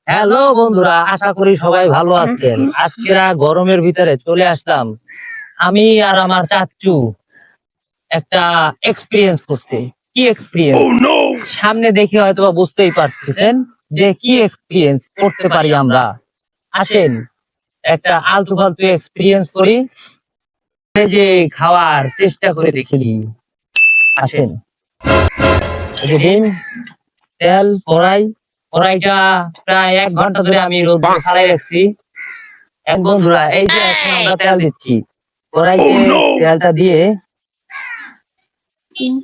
Hello বন্ধুরা, আশা করি সবাই ভালো আছেন। আজকেরা গরমের ভিতরে চলে আসলাম আমি আর আমার চাচ্চু একটা এক্সপিরিয়েন্স করতে। কি এক্সপিরিয়েন্স? সামনে দেখে হয়তো বুঝতেই পারতেছেন যে কি এক্সপিরিয়েন্স করতে পারি আমরা। আসেন একটা আলতু ফালতু এক্সপিরিয়েন্স করি, এই যে খাওয়ার চেষ্টা করে দেখিনি। আসেন, এই যে ডিম, তেল, কড়াইটা প্রায় 1 ঘন্টা ধরে আমি রোদে ফালাই রাখছি। বন্ধুরা, এই যে এখন আমরা তেল দিচ্ছি কড়াইতে। তেলটা দিয়ে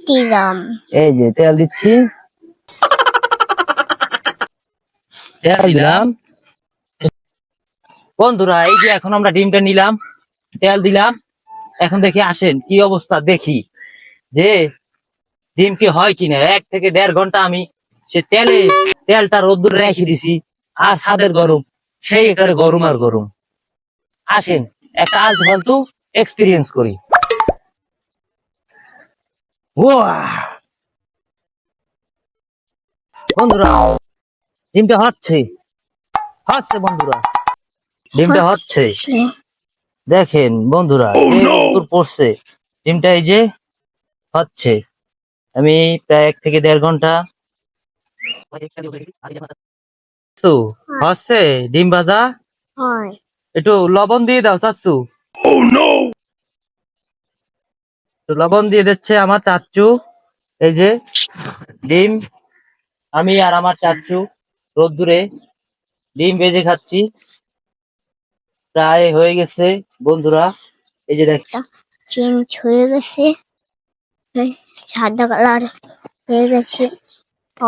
দিলাম। এই যে তেল দিচ্ছি, তেল দিলাম। বন্ধুরা, এই যে এখন আমরা ডিমটা নিলাম, তেল দিলাম। এখন দেখি, আসেন কি অবস্থা দেখি যে ডিম কি হয় কিনা। 1 থেকে 1.5 ঘন্টা আমি সে তেলটা রোদ্দুরে রেখে দিছি, আর ছাদের গরম, সেই একেবারে গরম আর গরম। আসেন একটা আলতু ফালতু এক্সপিরিয়েন্স করি। বন্ধুরা, ডিমটা হচ্ছে বন্ধুরা, ডিমটা হচ্ছে। দেখেন বন্ধুরা, যে রোদ্দুর পড়ছে, ডিমটা এই যে হচ্ছে। আমি প্রায় 1 থেকে 1.5 ঘন্টা হচ্ছে ডিম ভাজা। একটু লবণ দিয়ে দাও চাচ্চু। একটু লবণ দিয়ে দিচ্ছে আমার চাচ্চু। এই যে ডিম, আমি আর আমার চাচ্চু রোদ্দুরে ডিম ভেজে খাচ্ছি। প্রায় হয়ে গেছে বন্ধুরা, এই যে দেখ চেঞ্জ হয়ে গেছে, সাদা কালার হয়ে গেছে।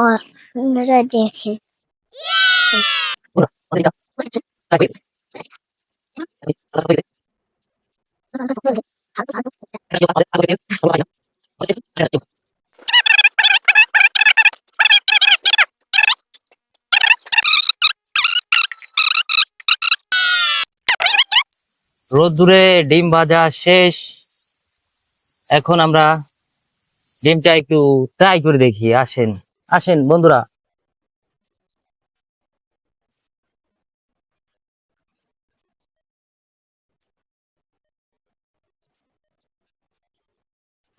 আর আপনারা দেখে রোদ্দুরে ডিম ভাজা শেষ। এখন আমরা ডিমটা একটু ট্রাই করে দেখি। আসেন আসেন বন্ধুরা।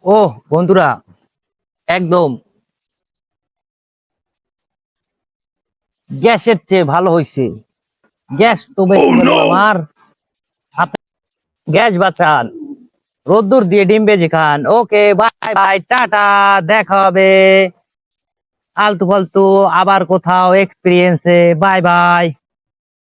ও বন্ধুরা, একদম গ্যাসের চেয়ে ভালো হয়েছে। গ্যাস তো বেশি হলো আমার, গ্যাস বাঁচান, রোদ্দুর দিয়ে ডিম ভেজে খান। ওকে, বাই বাই, টাটা, দেখা হবে আলতু ফালতু আবার কোথাও এক্সপিরিয়েন্সে। Bye bye.